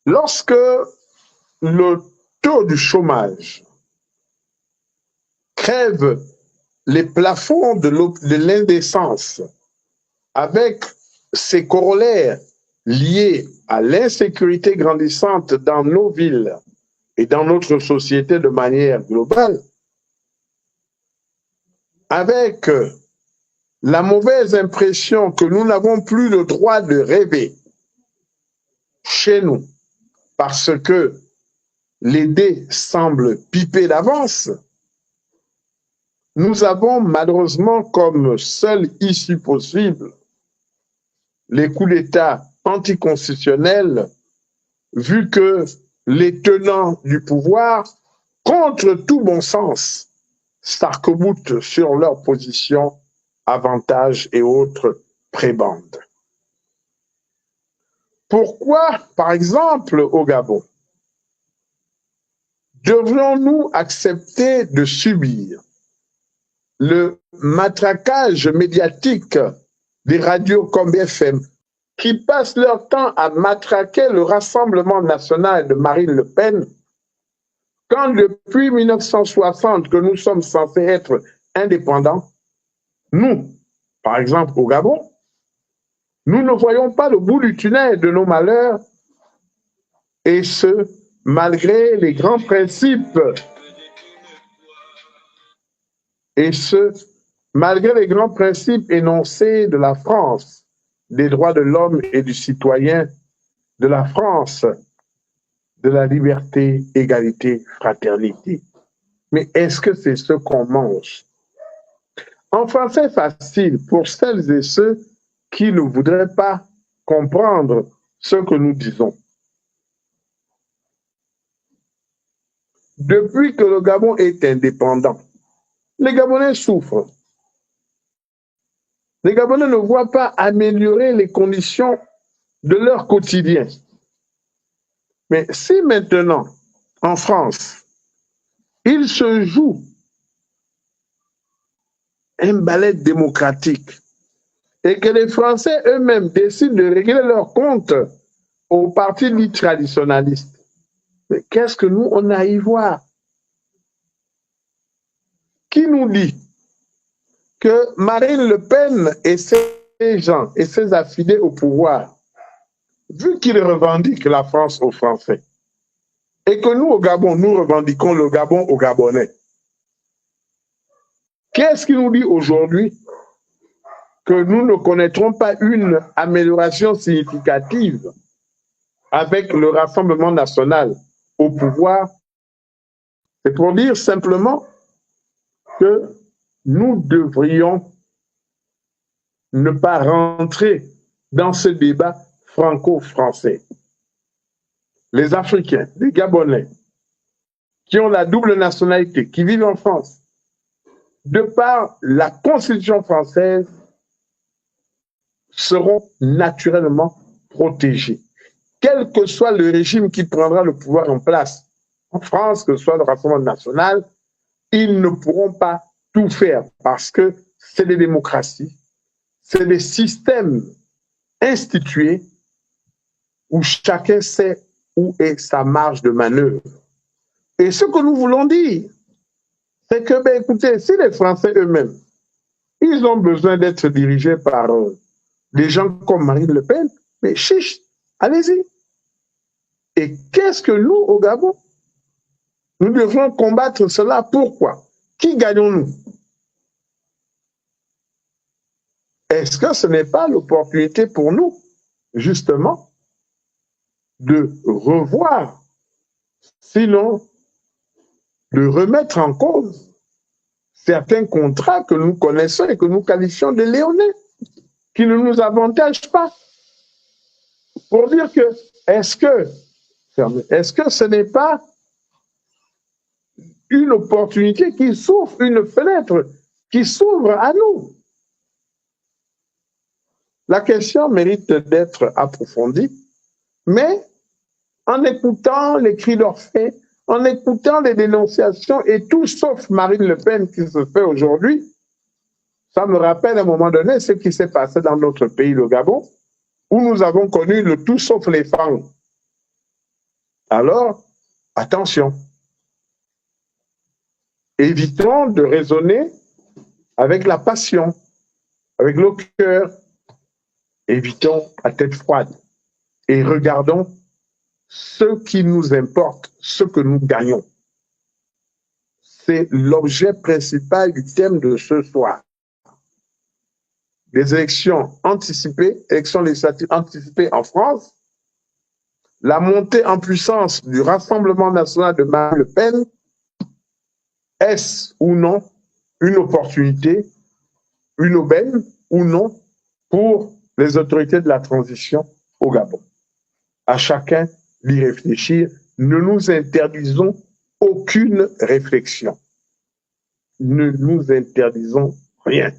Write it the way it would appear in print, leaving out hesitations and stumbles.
Lorsque le taux du chômage crève les plafonds de l'indécence avec ses corollaires liés à l'insécurité grandissante dans nos villes et dans notre société de manière globale, avec la mauvaise impression que nous n'avons plus le droit de rêver chez nous parce que les dés semblent piper d'avance, nous avons malheureusement comme seule issue possible les coups d'État anticonstitutionnels, vu que les tenants du pouvoir, contre tout bon sens, s'arc-boutent sur leur position, avantages et autres prébendes. Pourquoi, par exemple, au Gabon, devrions-nous accepter de subir le matraquage médiatique des radios comme BFM, qui passent leur temps à matraquer le Rassemblement national de Marine Le Pen, quand depuis 1960 que nous sommes censés être indépendants, nous, par exemple au Gabon, nous ne voyons pas le bout du tunnel de nos malheurs, et ce, malgré les grands principes, énoncés de la France, des droits de l'homme et du citoyen, de la France, de la liberté, égalité, fraternité. Mais est-ce que c'est ce qu'on mange? En français facile, pour celles et ceux qui ne voudraient pas comprendre ce que nous disons. Depuis que le Gabon est indépendant, les Gabonais souffrent. Les Gabonais ne voient pas améliorer les conditions de leur quotidien. Mais si maintenant, en France, il se joue un ballet démocratique et que les Français eux-mêmes décident de régler leurs comptes au parti dit traditionnaliste, mais qu'est-ce que nous, on a à y voir? Qui nous dit que Marine Le Pen et ses gens et ses affiliés au pouvoir, vu qu'ils revendiquent la France aux Français, et que nous, au Gabon, nous revendiquons le Gabon aux Gabonais, qu'est-ce qui nous dit aujourd'hui que nous ne connaîtrons pas une amélioration significative avec le Rassemblement national au pouvoir? C'est pour dire simplement que nous devrions ne pas rentrer dans ce débat franco-français. Les Africains, les Gabonais, qui ont la double nationalité, qui vivent en France, de par la Constitution française, seront naturellement protégés. Quel que soit le régime qui prendra le pouvoir en place, en France, que ce soit le Rassemblement national, ils ne pourront pas tout faire parce que c'est des démocraties, c'est des systèmes institués où chacun sait où est sa marge de manœuvre. Et ce que nous voulons dire, c'est que, ben, écoutez, si les Français eux-mêmes, ils ont besoin d'être dirigés par des gens comme Marine Le Pen, mais chiche, allez-y. Et qu'est-ce que nous, au Gabon, nous devons combattre cela? Pourquoi? Qui gagnons-nous? Est-ce que ce n'est pas l'opportunité pour nous, justement, de revoir, sinon de remettre en cause certains contrats que nous connaissons et que nous qualifions de léonins, qui ne nous avantagent pas? Pour dire que, est-ce que ce n'est pas une opportunité qui s'ouvre, une fenêtre qui s'ouvre à nous? La question mérite d'être approfondie, mais en écoutant les cris d'Orphée, en écoutant les dénonciations et tout sauf Marine Le Pen qui se fait aujourd'hui, ça me rappelle à un moment donné ce qui s'est passé dans notre pays, le Gabon, où nous avons connu le tout sauf les femmes. Alors, attention. Évitons de raisonner avec la passion, avec le cœur. Évitons à tête froide et regardons ce qui nous importe, ce que nous gagnons. C'est l'objet principal du thème de ce soir. Les élections anticipées, élections législatives anticipées en France, la montée en puissance du Rassemblement national de Marine Le Pen, est-ce ou non une opportunité, une aubaine ou non pour les autorités de la transition au Gabon? À chacun d'y réfléchir. Ne nous interdisons aucune réflexion. Ne nous interdisons rien.